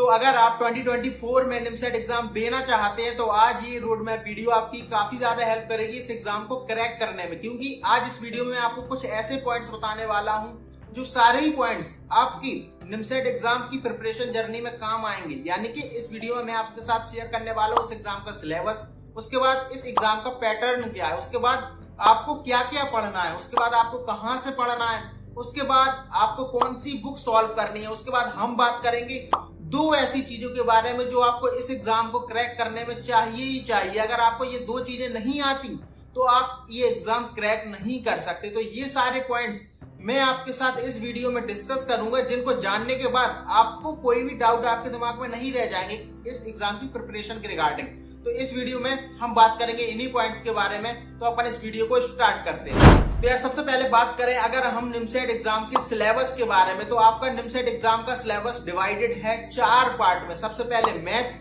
तो अगर आप 2024 में निमसेट एग्जाम देना चाहते हैं तो आज ये रोड मैप वीडियो आपकी काफी ज्यादा हेल्प करेगी इस एग्जाम को क्रैक करने में, क्योंकि आज इस वीडियो में आपको कुछ ऐसे पॉइंट्स बताने वाला हूं जो सारे ही पॉइंट्स आपकी निमसेट एग्जाम की प्रिपरेशन जर्नी में काम आएंगे। यानी कि इस वीडियो में मैं आपके साथ शेयर करने वाला हूं उस एग्जाम का सिलेबस, उसके बाद इस एग्जाम का पैटर्न क्या है, उसके बाद आपको क्या क्या पढ़ना है, उसके बाद आपको कहां से पढ़ना है, उसके बाद आपको कौन सी बुक सॉल्व करनी है, उसके बाद हम बात करेंगे दो ऐसी चीजों के बारे में जो आपको इस एग्जाम को क्रैक करने में चाहिए ही चाहिए। अगर आपको ये दो चीजें नहीं आती तो आप ये एग्जाम क्रैक नहीं कर सकते। तो ये सारे पॉइंट्स मैं आपके साथ इस वीडियो में डिस्कस करूंगा, जिनको जानने के बाद आपको कोई भी डाउट आपके दिमाग में नहीं रह जाएंगे इस एग्जाम की प्रिपरेशन के रिगार्डिंग। तो इस वीडियो में हम बात करेंगे इन्हीं पॉइंट्स के बारे में। तो अपन इस वीडियो को स्टार्ट करते हैं। तो यार सबसे पहले बात करें अगर हम निमसेट एग्जाम के सिलेबस के बारे में, तो आपका निमसेट एग्जाम का सिलेबस डिवाइडेड है 4 पार्ट में। सबसे पहले math,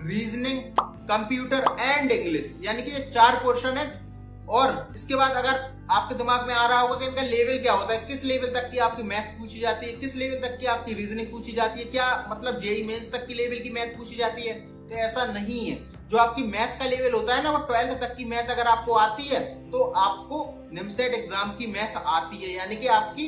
reasoning, computer and English, यानी कि ये 4 पोर्शन है। और इसके बाद अगर आपके दिमाग में आ रहा होगा कि इनका लेवल क्या होता है, किस लेवल तक की आपकी मैथ पूछी जाती है, किस लेवल तक की आपकी रीजनिंग पूछी जाती है, क्या मतलब जेईई मेंस तक की लेवल की मैथ पूछी जाती है, तो ऐसा नहीं है। जो आपकी मैथ का लेवल होता है ना, वो 12th तक की मैथ अगर आपको आती है तो आपको निमसेट एग्जाम की मैथ आती है। यानी कि आपकी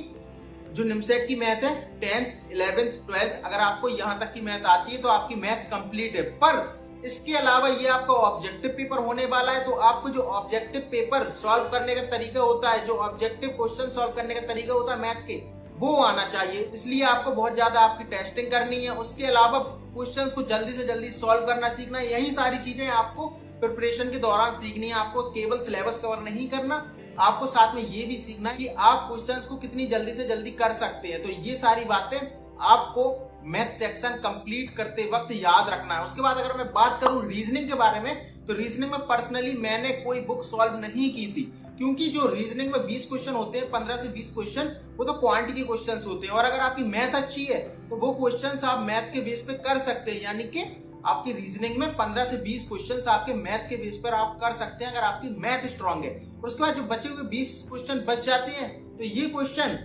जो निमसेट की मैथ है 10th, 11th, 12th, अगर आपको यहां तक की मैथ आती है तो आपकी मैथ कंप्लीट है। पर इसके अलावा ये आपका ऑब्जेक्टिव पेपर होने वाला है, तो आपको जो ऑब्जेक्टिव पेपर सॉल्व करने का तरीका होता है, जो ऑब्जेक्टिव क्वेश्चन सॉल्व करने का तरीका होता है मैथ के, वो आना चाहिए। इसलिए आपको बहुत ज्यादा आपकी टेस्टिंग करनी है। उसके अलावा क्वेश्चंस को जल्दी से जल्दी सॉल्व करना सीखना है। यही सारी चीजें आपको प्रिपरेशन के दौरान सीखनी है। आपको केवल सिलेबस कवर नहीं करना, आपको साथ में ये भी सीखना है कि आप क्वेश्चंस को कितनी जल्दी से जल्दी कर सकते हैं। तो ये सारी बातें आपको मैथ सेक्शन कंप्लीट करते वक्त याद रखना है। उसके बाद अगर मैं बात करूं रीजनिंग के बारे में, तो रीजनिंग में पर्सनली मैंने कोई बुक सॉल्व नहीं की थी, क्योंकि जो रीजनिंग में 20 क्वेश्चन होते हैं, 15 से 20 क्वेश्चन, वो तो क्वांटिटी क्वेश्चंस होते हैं। और अगर आपकी मैथ अच्छी है तो वो क्वेश्चंस आप मैथ के बेस पे कर सकते हैं। यानी कि आपकी रीजनिंग में 15 से 20 क्वेश्चंस आपके मैथ के बेस पर आप कर सकते हैं अगर आपकी मैथ स्ट्रांग है। और उसके बाद जो बचे हुए 20 क्वेश्चन बच जाते हैं, तो ये क्वेश्चन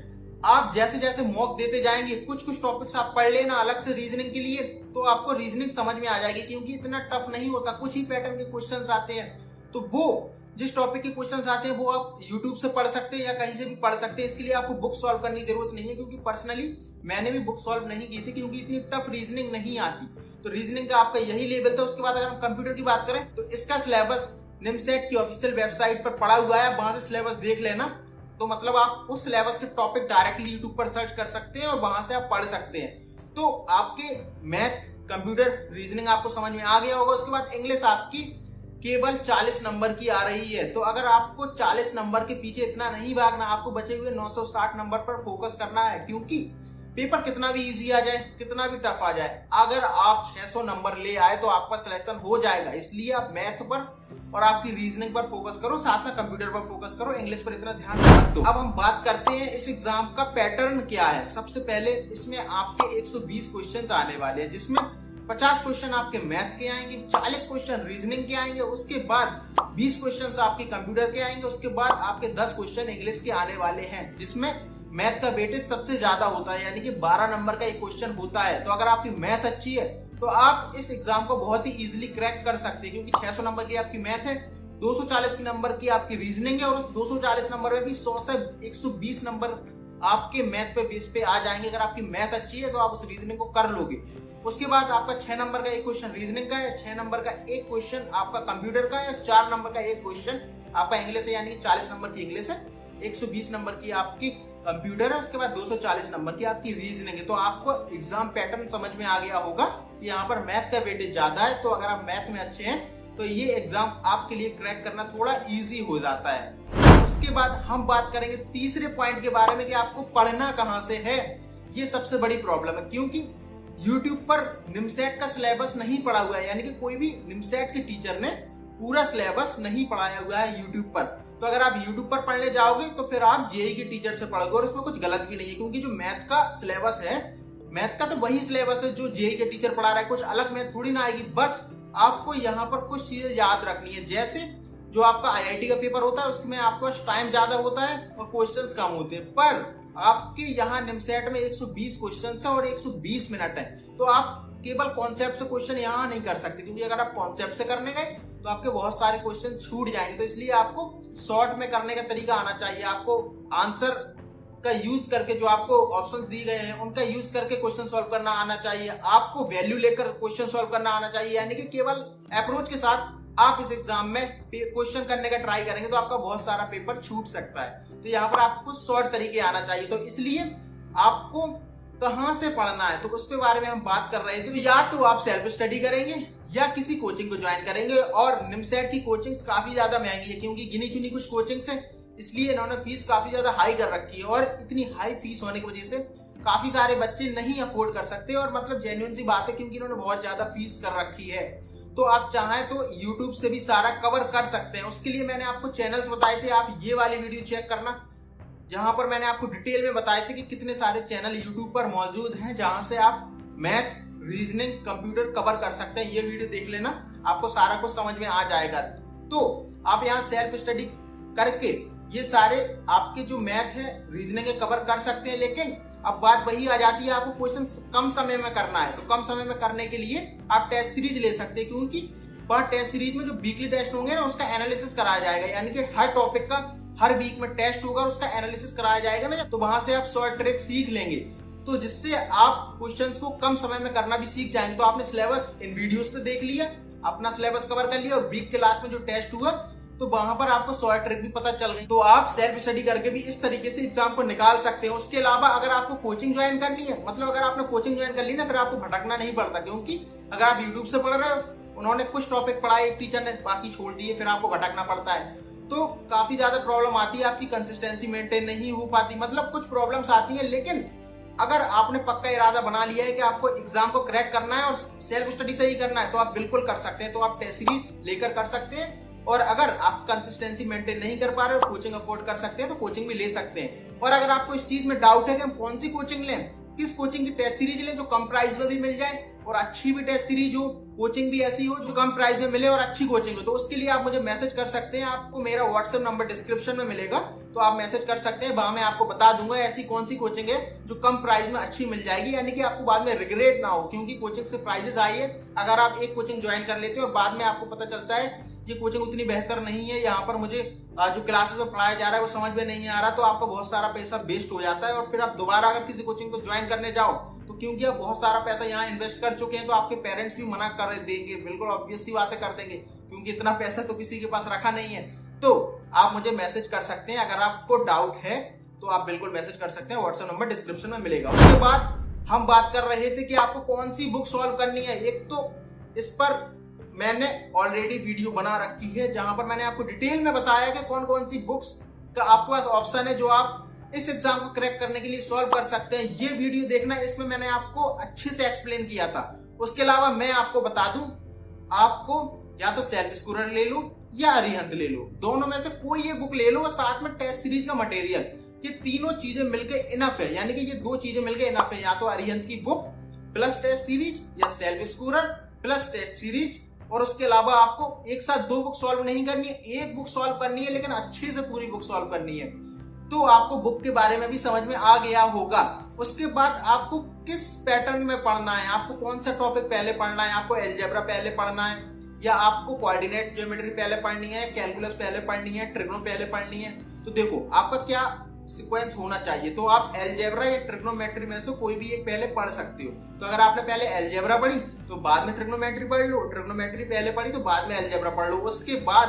आप जैसे जैसे मॉक देते जाएंगे, कुछ कुछ टॉपिक्स आप पढ़ लेना अलग से रीजनिंग के लिए, तो आपको रीजनिंग समझ में आ जाएगी, क्योंकि इतना टफ नहीं होता। कुछ ही पैटर्न के क्वेश्चंस आते हैं, तो वो जिस टॉपिक के क्वेश्चंस आते हैं वो आप YouTube से पढ़ सकते हैं या कहीं से भी पढ़ सकते हैं। इसके लिए आपको बुक सॉल्व करने की जरूरत नहीं है, क्योंकि पर्सनली मैंने भी बुक सॉल्व नहीं की थी, क्योंकि इतनी टफ रीजनिंग नहीं आती। तो रीजनिंग का आपका यही लेवल था। उसके बाद अगर हम कंप्यूटर की बात करें तो इसका सिलेबस निमसेट की ऑफिशियल वेबसाइट पर पड़ा हुआ है, वहां से सिलेबस देख लेना। तो मतलब आप उस सिलेबस के टॉपिक डायरेक्टली यूट्यूब पर सर्च कर सकते हैं और वहां से आप पढ़ सकते हैं। तो आपके मैथ, कंप्यूटर, रीजनिंग आपको समझ में आ गया होगा। उसके बाद इंग्लिश आपकी केवल 40 नंबर की आ रही है। तो अगर आपको 40 नंबर के पीछे इतना नहीं भागना, आपको बचे हुए 960 नंबर पर फोकस करना है, क्योंकि पेपर कितना भी इजी आ जाए, कितना भी टफ आ जाए, अगर आप 600 नंबर ले आए तो आपका सिलेक्शन हो जाएगा। इसलिए आप मैथ पर और आपकी रीजनिंग पर फोकस करो, साथ में कंप्यूटर पर फोकस करो, इंग्लिश पर इतना ध्यान मत दो। अब हम बात करते हैं इस एग्जाम का पैटर्न क्या है। सबसे पहले इसमें आपके 120 क्वेश्चन आने वाले हैं, जिसमें 50 क्वेश्चन आपके मैथ के आएंगे, 40 क्वेश्चन रीजनिंग के आएंगे, उसके बाद 20 क्वेश्चन आपके कंप्यूटर के आएंगे, उसके बाद आपके 10 क्वेश्चन इंग्लिश के आने वाले हैं, जिसमें मैथ का वेटेज सबसे ज्यादा होता है। यानी कि 12 नंबर का एक क्वेश्चन होता है। तो अगर आपकी मैथ अच्छी है तो आप इस एग्जाम को बहुत ही इजीली क्रैक कर सकते हैं, क्योंकि 600 नंबर की आपकी मैथ है, 240 नंबर की आपकी रीजनिंग है, और उस 240 नंबर में भी 100 से 120 नंबर आपके मैथ पे बेस पे आ जाएंगे। अगर आपकी मैथ अच्छी है तो आप उस रीजनिंग को कर लोगे। उसके बाद आपका 6 नंबर का एक क्वेश्चन रीजनिंग का है, 6 नंबर का एक क्वेश्चन आपका कंप्यूटर का है, 4 नंबर का एक क्वेश्चन आपका इंग्लिश है, यानी कि 40 नंबर की इंग्लिश है, 120 नंबर की आपकी कंप्यूटर है, उसके बाद 240 नंबर की आपकी रीजनिंग है। तो आपको एग्जाम पैटर्न समझ में आ गया होगा कि यहाँ पर मैथ का वेटेज ज्यादा है। तो अगर आप मैथ में अच्छे हैं तो ये एग्जाम आपके लिए क्रैक करना थोड़ा इजी हो जाता है। उसके बाद हम बात करेंगे तीसरे पॉइंट के बारे में कि आपको पढ़ना कहां से है। ये सबसे बड़ी प्रॉब्लम है, क्योंकि YouTube पर निमसेट का सिलेबस नहीं पढ़ा हुआ है। यानी कि कोई भी निमसेट के टीचर ने पूरा सिलेबस नहीं पढ़ाया हुआ है YouTube पर। तो अगर आप YouTube पर पढ़ने जाओगे तो फिर आप जेईई के टीचर से पढ़ोगे, और इसमें कुछ गलत भी नहीं है, क्योंकि जो मैथ का सिलेबस है, मैथ का तो वही सिलेबस है जो जेईई के टीचर पढ़ा रहा है। कुछ अलग मैथ थोड़ी ना आएगी। बस आपको यहाँ पर कुछ चीजें याद रखनी है, जैसे जो आपका आईआईटी का पेपर होता है उसमें आपको टाइम ज्यादा होता है और क्वेश्चंस कम होते हैं, पर आपके यहाँ निमसेट में 120 क्वेश्चन है और 120 मिनट है। तो आप केवल कॉन्सेप्ट से क्वेश्चन यहाँ नहीं कर सकते, क्योंकि अगर आप कॉन्सेप्ट से करने गए तो आपके बहुत सारे क्वेश्चन छूट जाएंगे। तो इसलिए आपको शॉर्ट में करने का तरीका आना चाहिए। आपको आंसर का यूज करके, जो आपको ऑप्शंस दिए गए हैं उनका यूज करके क्वेश्चन सॉल्व करना आना चाहिए। आपको वैल्यू लेकर क्वेश्चन सॉल्व करना आना चाहिए, यानी कि केवल अप्रोच के साथ आप इस एग्जाम में क्वेश्चन करने का ट्राई करेंगे तो आपका बहुत सारा पेपर छूट सकता है। तो यहाँ पर आपको शॉर्ट तरीके आना चाहिए। तो इसलिए आपको कहां से पढ़ना है तो उसके बारे में हम बात कर रहे थे। तो या तो आप सेल्फ स्टडी करेंगे या किसी कोचिंग को ज्वाइन करेंगे। और निमसेट की कोचिंग्स काफी ज्यादा महंगी है, क्योंकि गिनी चुनी कुछ कोचिंग्स है, इसलिए इन्होंने फीस काफी ज्यादा हाई कर रखी है। और इतनी हाई फीस होने की वजह से काफी सारे बच्चे नहीं अफोर्ड कर सकते। और मतलब जेन्युइन सी बात है, क्योंकि इन्होंने बहुत ज्यादा फीस कर रखी है। तो आप चाहें तो YouTube से भी सारा कवर कर सकते हैं। उसके लिए मैंने आपको चैनल्स बताए थे, आप ये वाली वीडियो चेक करना, जहां पर मैंने आपको डिटेल में बताए थे कि कितने सारे चैनल YouTube पर मौजूद हैं जहां से आप मैथ, रीजनिंग, कंप्यूटर कवर कर सकते हैं। ये वीडियो देख लेना, आपको सारा कुछ समझ में आ जाएगा। तो आप यहाँ सेल्फ स्टडी करके ये सारे आपके जो मैथ है, रीजनिंग है, कवर कर सकते हैं। लेकिन अब बात वही आ जाती है, आपको क्वेश्चन कम समय में करना है। तो कम समय में करने के लिए आप टेस्ट सीरीज ले सकते हैं, क्योंकि वह टेस्ट सीरीज में जो वीकली टेस्ट होंगे ना, उसका एनालिसिस कराया जाएगा। यानी कि हर टॉपिक का हर वीक में टेस्ट होगा, उसका एनालिसिस कराया जाएगा ना, तो वहां से आप शॉर्ट ट्रिक सीख लेंगे। तो जिससे आप क्वेश्चंस को कम समय में करना भी सीख जाएंगे। तो आपने सिलेबस इन वीडियोस से देख लिया, अपना सिलेबस कवर कर लिया, और वीक के लास्ट में जो टेस्ट हुआ तो वहां पर आपको शॉर्ट ट्रिक भी पता चल गई। तो आप सेल्फ स्टडी करके भी इस तरीके से एग्जाम को निकाल सकते हैं। उसके अलावा अगर आपको कोचिंग ज्वाइन कर ली है, मतलब अगर आपने कोचिंग ज्वाइन कर ली ना, फिर आपको भटकना नहीं पड़ता। क्योंकि अगर आप यूट्यूब से पढ़ रहे हो, उन्होंने कुछ टॉपिक पढ़ाए, एक टीचर ने, बाकी छोड़ दिए, फिर आपको भटकना पड़ता है। तो काफी ज्यादा प्रॉब्लम आती है, आपकी कंसिस्टेंसी मेंटेन नहीं हो पाती, मतलब कुछ प्रॉब्लम्स आती है। लेकिन अगर आपने पक्का इरादा बना लिया है कि आपको एग्जाम को क्रैक करना है और सेल्फ स्टडी से ही करना है, तो आप बिल्कुल कर सकते हैं। तो आप टेस्ट सीरीज लेकर कर सकते हैं। और अगर आप कंसिस्टेंसी मेंटेन नहीं कर पा रहे और कोचिंग अफोर्ड कर सकते हैं तो कोचिंग भी ले सकते हैं। और अगर आपको इस चीज में डाउट है कि हम कौन सी कोचिंग लें, किस कोचिंग की टेस्ट सीरीज लें जो कम प्राइस में भी मिल जाए और अच्छी भी टेस्ट सीरीज हो, कोचिंग भी ऐसी हो जो कम प्राइस में मिले और अच्छी कोचिंग हो, तो उसके लिए आप मुझे मैसेज कर सकते हैं। आपको मेरा व्हाट्सएप नंबर डिस्क्रिप्शन में मिलेगा, तो आप मैसेज कर सकते हैं। वहां मैं आपको बता दूंगा ऐसी कौन सी कोचिंग है जो कम प्राइस में अच्छी मिल जाएगी, यानी कि आपको बाद में रिग्रेट ना हो। क्योंकि कोचिंग के प्राइजेस आई है, अगर आप एक कोचिंग ज्वाइन कर लेते हो और बाद में आपको पता चलता है ये कोचिंग उतनी बेहतर नहीं है, यहाँ पर मुझे जो क्लासेस में पढ़ाया जा रहा है वो समझ में नहीं आ रहा, तो आपका बहुत सारा पैसा वेस्ट हो जाता है। और फिर आप दोबारा अगर किसी कोचिंग को ज्वाइन करने जाओ तो क्योंकि आप बहुत सारा पैसा यहाँ इन्वेस्ट कर चुके हैं, तो आपके पेरेंट्स भी मना कर देंगे, बिल्कुल ऑब्वियस सी बातें कर देंगे, क्योंकि इतना पैसा तो किसी के पास रखा नहीं है। तो आप मुझे मैसेज कर सकते हैं, अगर आपको डाउट है तो आप बिल्कुल मैसेज कर सकते हैं। व्हाट्सएप नंबर डिस्क्रिप्शन में मिलेगा। उसके बाद हम बात कर रहे थे कि आपको कौन सी बुक सॉल्व करनी है। एक तो इस पर मैंने ऑलरेडी वीडियो बना रखी है, जहां पर मैंने आपको डिटेल में बताया कि कौन कौन सी बुक्स का आपके पास ऑप्शन है जो आप इस एग्जाम को क्रैक करने के लिए सॉल्व कर सकते हैं। ये वीडियो देखना, इसमें मैंने आपको अच्छे से एक्सप्लेन किया था। उसके अलावा मैं आपको बता दूं, आपको या तो सेल्फ स्कोरर ले लो या अरिहंत ले लो, दोनों में से कोई ये बुक ले लो, और साथ में टेस्ट सीरीज का मटेरियल। ये तीनों चीजें मिलकर इनफ है, यानी कि ये दो चीजें मिलकर इनफ है। या तो अरिहंत की बुक प्लस टेस्ट सीरीज, या self scorer plus test series. और उसके अलावा आपको एक साथ दो बुक सॉल्व नहीं करनी है, एक बुक सॉल्व करनी है, लेकिन अच्छे से पूरी बुक सॉल्व करनी है। तो आपको बुक के बारे में भी समझ में आ गया होगा। उसके बाद आपको किस पैटर्न में पढ़ना है, आपको कौन सा टॉपिक पहले पढ़ना है, आपको अलजेब्रा पहले पढ़ना है, या आपको कोऑर्डिनेट ज्योमेट्री पहले पढ़नी है, कैलकुलस पहले पढ़नी है, ट्रिग्नो पहले पढ़नी है। तो देखो आपका क्या सीक्वेंस होना चाहिए। तो आप अलजेब्रा या ट्रिग्नोमेट्री में से कोई भी एक पहले पढ़ सकते हो। तो अगर आपने पहले अलजेब्रा पढ़ी तो बाद में ट्रिग्नोमेट्री पढ़ लो, ट्रिग्नोमेट्री पहले पढ़ी तो बाद में अलजेब्रा पढ़ लो, उसके बाद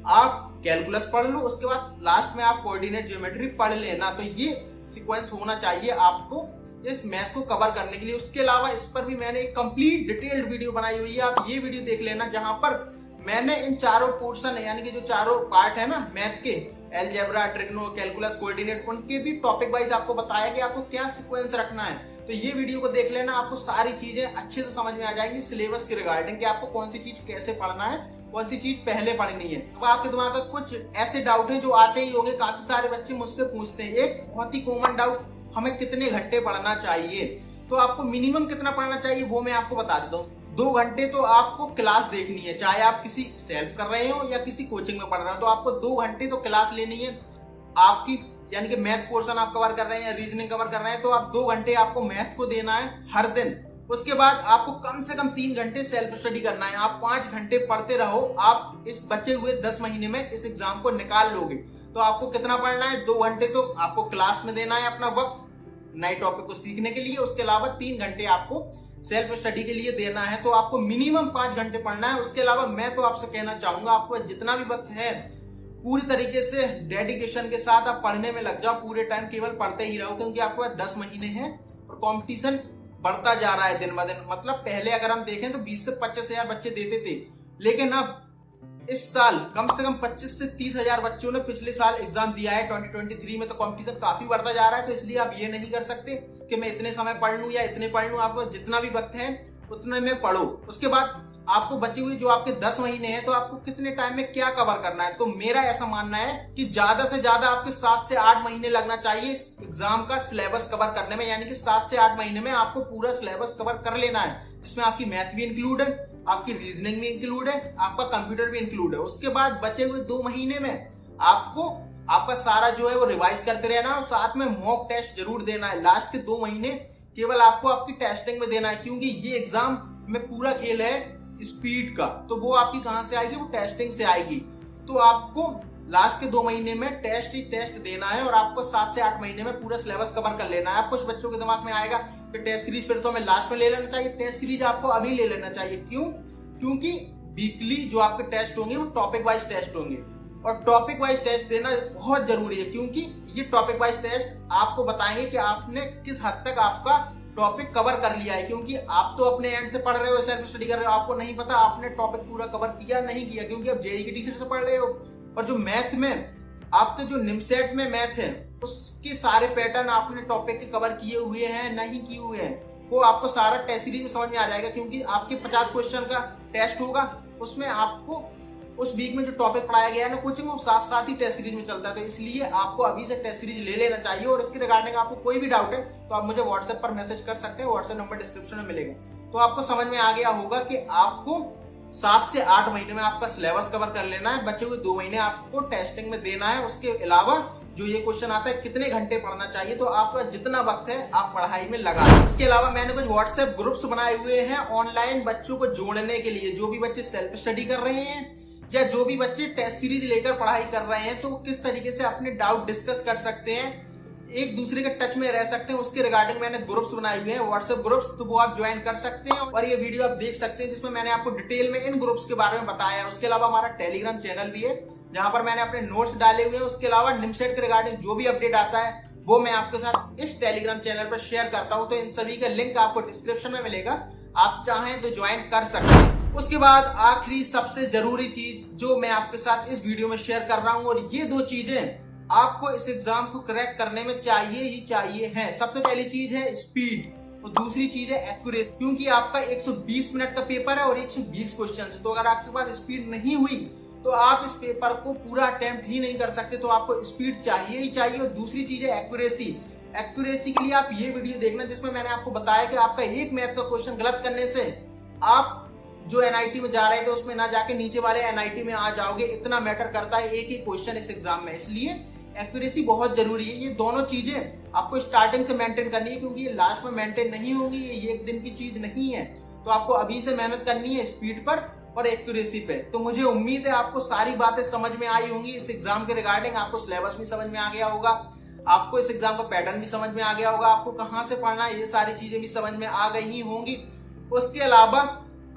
आप कैलकुलस पढ़ लो, उसके बाद लास्ट में आप कोऑर्डिनेट ज्योमेट्री पढ़ लेना। तो ये सीक्वेंस होना चाहिए आपको इस मैथ को कवर करने के लिए। उसके अलावा इस पर भी मैंने एक कंप्लीट डिटेल्ड वीडियो बनाई हुई है, आप ये वीडियो देख लेना, जहां पर मैंने इन चारों पोर्शन यानी कि जो चारों पार्ट है ना मैथ के, अलजेब्रा, ट्रिग्नो, कैलकुलस, कोऑर्डिनेट, उनके भी टॉपिक वाइज आपको बताया कि आपको क्या सीक्वेंस रखना है। तो ये वीडियो को देख लेना, आपको सारी चीजें अच्छे से समझ में आ जाएंगी सिलेबस के रिगार्डिंग, कि आपको कौन सी चीज कैसे पढ़ना है, कौन सी चीज पहले पढ़नी है। तो आपके दिमाग में कुछ ऐसे डाउट हैं जो आते ही होंगे, काफी सारे बच्चे मुझसे पूछते हैं। एक बहुत ही कॉमन डाउट, हमें कितने घंटे पढ़ना चाहिए। तो आपको मिनिमम कितना पढ़ना चाहिए वो मैं आपको बता देता हूँ। 2 घंटे तो आपको क्लास देखनी है, चाहे आप किसी सेल्फ कर रहे हो या किसी कोचिंग में पढ़ रहे हो, तो आपको 2 घंटे तो क्लास लेनी है आपकी, यानी कि मैथ पोर्शन आप कवर कर रहे हैं या रीजनिंग कवर कर रहे हैं, तो आप 2 घंटे आपको मैथ को देना है हर दिन। उसके बाद आपको कम से कम 3 घंटे सेल्फ स्टडी करना है। आप 5 घंटे पढ़ते रहो, आप इस बचे हुए 10 महीने में इस एग्जाम को निकाल लोगे। तो आपको कितना पढ़ना है? 2 घंटे तो आपको क्लास में देना है अपना वक्त नए टॉपिक को सीखने के लिए, उसके अलावा 3 घंटे आपको सेल्फ स्टडी के लिए देना है। तो आपको मिनिमम 5 घंटे पढ़ना है। उसके अलावा मैं तो आपसे कहना चाहूंगा, आपको जितना भी वक्त है पूरी तरीके से डेडिकेशन के साथ आप पढ़ने में लग जाओ। पूरे टाइम केवल पढ़ते ही रहो, क्योंकि आपके पास 10 महीने हैं और कंपटीशन बढ़ता जा रहा है दिन ब दिन। मतलब पहले अगर हम देखें तो 20 से 25 हजार बच्चे देते थे, लेकिन अब इस साल कम से कम 25 से 30 हजार बच्चों ने पिछले साल एग्जाम दिया है 2023 में। तो कंपटीशन काफी बढ़ता जा रहा है। तो इसलिए आप ये नहीं कर सकते कि मैं इतने समय पढ़ लूं या इतने पढ़ लूं। आपको जितना भी वक्त है उतने में पढ़ो। उसके बाद आपको बची हुई जो आपके 10 महीने हैं, तो आपको कितने टाइम में क्या कवर करना है। तो मेरा ऐसा मानना है कि ज्यादा से ज्यादा आपके 7 से 8 महीने लगना चाहिए इस एग्जाम का सिलेबस कवर करने में। यानी कि 7 से 8 महीने में आपको पूरा सिलेबस कवर कर लेना है, जिसमें आपकी मैथ भी इंक्लूड है, आपकी रीजनिंग भी इंक्लूड है, आपका कंप्यूटर भी इंक्लूड है। उसके बाद बचे हुए 2 महीने में आपको आपका सारा जो है वो रिवाइज करते रहना और साथ में मॉक टेस्ट जरूर देना है। लास्ट के 2 महीने केवल आपको आपकी टेस्टिंग में देना है, क्योंकि ये एग्जाम में पूरा खेल है स्पीड का। तो वो आपकी कहां से आएगी? वो टेस्टिंग से आएगी। तो आपको लास्ट के 2 महीने में टेस्ट ही टेस्ट देना है और आपको 7 से 8 महीने में पूरा सिलेबस कवर कर लेना है। अब कुछ बच्चों के दिमाग में आएगा कि टेस्ट सीरीज फिर तो हमें लास्ट में ले लेना चाहिए। टेस्ट सीरीज आपको अभी ले लेना चाहिए। क्यों? क्योंकि वीकली जो आपके टेस्ट होंगे वो टॉपिक वाइज टेस्ट होंगे और टॉपिक वाइज टेस्ट देना बहुत जरूरी है, क्योंकि ये टॉपिक वाइज टेस्ट आपको बताएंगे कि आपने किस हद तक आपका टॉपिक कवर कर लिया है। क्योंकि आप तो अपने एंड से पढ़ रहे हो, सेल्फ स्टडी कर रहे हो, आपको नहीं पता आपने टॉपिक पूरा कवर किया नहीं किया, क्योंकि आप जेईई की टी से पढ़ रहे हो। और जो मैथ में आपके जो निमसेट में मैथ है उसके सारे पैटर्न आपने टॉपिक के कवर किए हुए हैं नहीं किए हुए हैं, वो आपको सारा टेस्ट सीरीज में समझ में आ जाएगा। क्योंकि आपके 50 क्वेश्चन का टेस्ट होगा, उसमें आपको उस वीक में जो टॉपिक पढ़ाया गया है ना कोचिंग, वो साथ साथ ही टेस्ट सीरीज में चलता है। तो इसलिए आपको अभी से टेस्ट सीरीज ले लेना चाहिए। और इसके रिगार्डिंग आपको कोई भी डाउट है तो आप मुझे व्हाट्सएप पर मैसेज कर सकते हैं। व्हाट्सएप नंबर डिस्क्रिप्शन में मिलेगा। तो आपको समझ में आ गया होगा कि आपको 7 से 8 महीने में आपका सिलेबस कवर कर लेना है। बचे हुए 2 महीने आपको टेस्टिंग में देना है। उसके अलावा जो ये क्वेश्चन आता है कितने घंटे पढ़ना चाहिए, तो आपका जितना वक्त है आप पढ़ाई में लगा दें। इसके अलावा मैंने कुछ व्हाट्सएप ग्रुप्स बनाए हुए हैं ऑनलाइन बच्चों को जोड़ने के लिए। जो भी बच्चे सेल्फ स्टडी कर रहे हैं या जो भी बच्चे टेस्ट सीरीज लेकर पढ़ाई कर रहे हैं, तो किस तरीके से अपने डाउट डिस्कस कर सकते हैं, एक दूसरे के टच में रह सकते हैं, उसके रिगार्डिंग मैंने ग्रुप्स बनाए हुए हैं व्हाट्सएप ग्रुप्स। तो वो आप ज्वाइन कर सकते हैं और ये वीडियो आप देख सकते हैं, जिसमें मैंने आपको डिटेल में इन ग्रुप्स के बारे में बताया है। उसके अलावा हमारा टेलीग्राम चैनल भी है, जहां पर मैंने अपने नोट्स डाले हुए हैं। उसके अलावा निमसेट के रिगार्डिंग जो भी अपडेट आता है वो मैं आपके साथ इस टेलीग्राम चैनल पर शेयर करता हूं। तो इन सभी का लिंक आपको डिस्क्रिप्शन में मिलेगा, आप चाहें तो ज्वाइन कर सकते हैं। उसके बाद आखिरी सबसे जरूरी चीज जो मैं आपके साथ इस वीडियो में शेयर कर रहा हूं, और ये 2 चीजें आपको इस एग्जाम को क्रैक करने में चाहिए ही चाहिए हैं। सबसे पहली चीज है स्पीड और दूसरी चीज है एक्यूरेसी। क्योंकि आपका 120 मिनट का पेपर है और 120 क्वेश्चन है, तो अगर आपके पास स्पीड नहीं हुई तो आप इस पेपर को पूरा अटेम्प्ट ही नहीं कर सकते। तो आपको स्पीड चाहिए ही चाहिए। और दूसरी चीज है एक्यूरेसी। एक्यूरेसी के लिए आप ये वीडियो देखना, जिसमें मैंने आपको बताया कि आपका एक मैथ का क्वेश्चन गलत करने से आप जो एनआईटी में जा रहे थे उसमें ना जाके नीचे वाले एनआईटी में आ जाओगे। इतना मैटर करता है एक ही क्वेश्चन इस एग्जाम में, इसलिए एक्यूरेसी बहुत जरूरी है। ये दोनों चीजें आपको स्टार्टिंग से मेंटेन करनी है, क्योंकि ये लास्ट में मेंटेन नहीं होगी, ये एक दिन की चीज नहीं है। तो आपको अभी से मेहनत करनी है स्पीड पर और एक्यूरेसी पे। तो मुझे उम्मीद है आपको सारी बातें समझ में आई होंगी इस एग्जाम के रिगार्डिंग। आपको सिलेबस भी समझ में आ गया होगा, आपको इस एग्जाम का पैटर्न भी समझ में आ गया होगा, आपको कहां से पढ़ना है ये सारी चीजें भी समझ में आ गई ही होंगी। उसके अलावा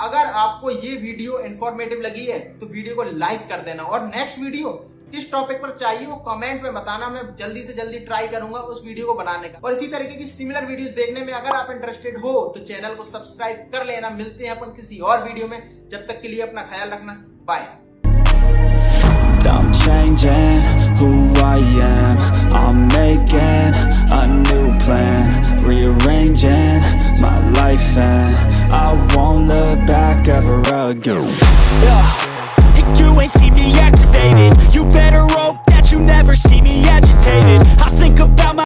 अगर आपको ये वीडियो इंफॉर्मेटिव लगी है तो वीडियो को लाइक कर देना, और नेक्स्ट वीडियो किस टॉपिक पर चाहिए वो कमेंट में बताना। मैं जल्दी से जल्दी ट्राई करूंगा उस वीडियो को बनाने का। और इसी तरीके की सिमिलर वीडियोस देखने में अगर आप इंटरेस्टेड हो तो चैनल को सब्सक्राइब कर लेना। मिलते हैं अपन किसी और वीडियो में, जब तक के लिए अपना ख्याल रखना। Bye. I'm changing who I am. I'm making a new plan, rearranging my life, and I won't look back ever again. Yeah. You ain't see me activated. You better hope that you never see me agitated. I think about my